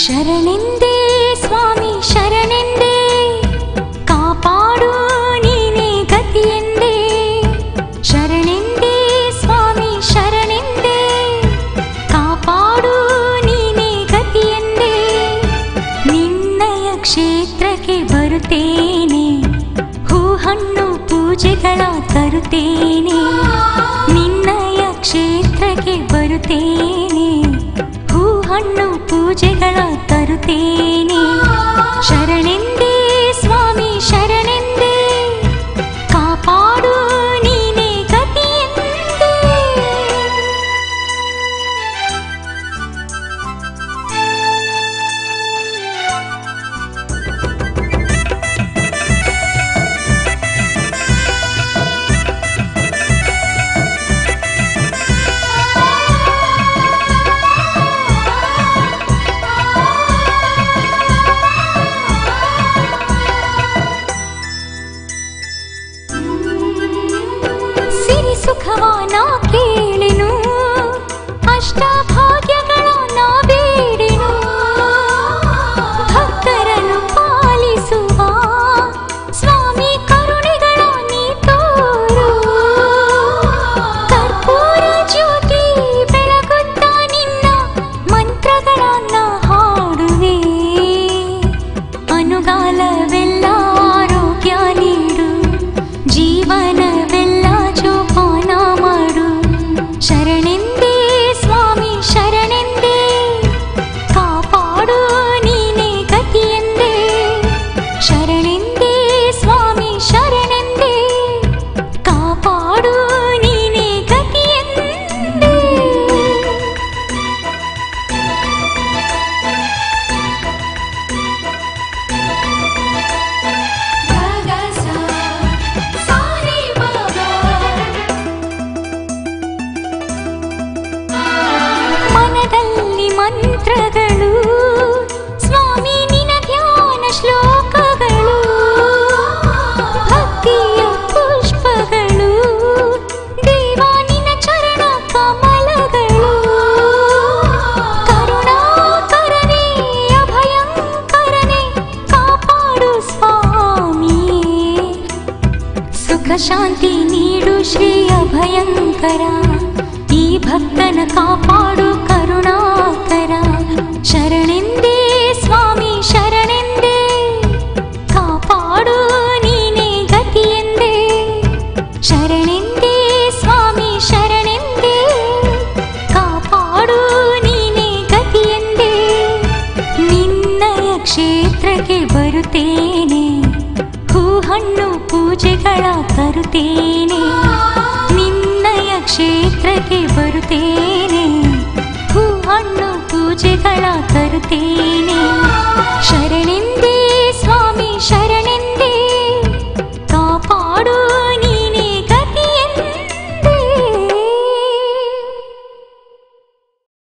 ಶರಣೆಂದೇ ಸ್ವಾಮಿ ಶರಣೆಂದೇ ಕಾಪಾಡು ನೀನೇ ಗತಿಯೆಂದೇ ಶರಣೆಂದೇ ಸ್ವಾಮಿ ಶರಣೆಂದೇ ಕಾಪಾಡು ನೀನೇ ಗತಿಯೆಂದೇ ನಿನ್ನಯ ಕ್ಷೇತ್ರಕ್ಕೆ ಬರುತ್ತೇನೆ ಹೂ ಹಣ್ಣು ಪೂಜೆಗಳ ತರುತ್ತೇನೆ ನಿನ್ನಯ ಕ್ಷೇತ್ರಕ್ಕೆ ಬರುತ್ತೇನೆ ಹೂ ಹಣ್ಣು ಪೂಜೆಗಳ ತರುತ್ತೇನೆ ಶರಣೆಂದೇ ಸ್ವಾಮಿ ಶರಣೆಂದೇ ಕಾಪಾಡು ನೀನೇ ಗತಿಯೆಂದೇ ಸುಖವಾನ ಕೇಳೆನು ಅಷ್ಟಭಾಗ್ಯಗಳ ನಾ ಬೇಡೆನು ಭಕ್ತರನ್ನು ಪಾಲಿಸುವ ಸ್ವಾಮಿ ಕರುಣೆಗಳ ನೀ ತೋರು ಕರ್ಪೂರ ಜ್ಯೋತಿ ಬೆಳಗುತ್ತ ನಿನ್ನ ಮಂತ್ರಗಳನ್ನ ಹಾಡುವೆ ಅನುಗಾಲವೆಲ್ಲ ಆರೋಗ್ಯ ನೀಡು ಜೀವನವೆಲ್ಲ ಜೋಪಾನ ಮಾಡು ಶರಣೆಂದೇ ಸ್ವಾಮಿ ಶರಣೆಂದೇ ಕಾಪಾಡು ನೀನೇ ಗತಿಯೆಂದೇ ಶರಣೆಂದೇ ಸ್ವಾಮಿ ಶರಣೆಂದೇ ಕಾಪಾಡು ನೀನೇ ಗತಿಯೆಂದೇ ಮನದಲ್ಲಿ ಮಂತ್ರಗಳು ಸ್ವಾಮಿ ನಿನ ಧ್ಯಾನ ಶ್ಲೋಕಗಳು ಭಕ್ತಿಯ ಪುಷ್ಪಗಳು ದೇವ ನಿನ ಚರಣ ಕಮಲಗಳು ಕರುಣಾಕರನೇ ಅಭಯಂಕರನೇ ಕಾಪಾಡು ಸ್ವಾಮಿಯೇ ಸುಖ ಶಾಂತಿ ನೀಡು ಶ್ರೀ ಅಭಯಂಕರ ಈ ಭಕ್ತನ ಕಾಪಾಡು ಕರುಣಾಕರ ಶರಣೆಂದೇ ಸ್ವಾಮಿ ಶರಣೆಂದೇ ಕಾಪಾಡು ನೀನೇ ಗತಿಯೆಂದೇ ಶರಣೆಂದೇ ಸ್ವಾಮಿ ಶರಣೆಂದೇ ಕಾಪಾಡು ನೀನೇ ಗತಿಯೆಂದೇ ನಿನ್ನಯ ಕ್ಷೇತ್ರಕ್ಕೆ ಬರುತ್ತೇನೆ ಹೂ ಹಣ್ಣು ಪೂಜೆಗಳ ತರುತ್ತೇನೆ ನಿನ್ನಯ ಕ್ಷೇತ್ರಕ್ಕೆ ಬರುತ್ತೇನೆ ಹೂ ಹಣ್ಣು ಪೂಜೆಗಳ ತರುತ್ತೇನೆ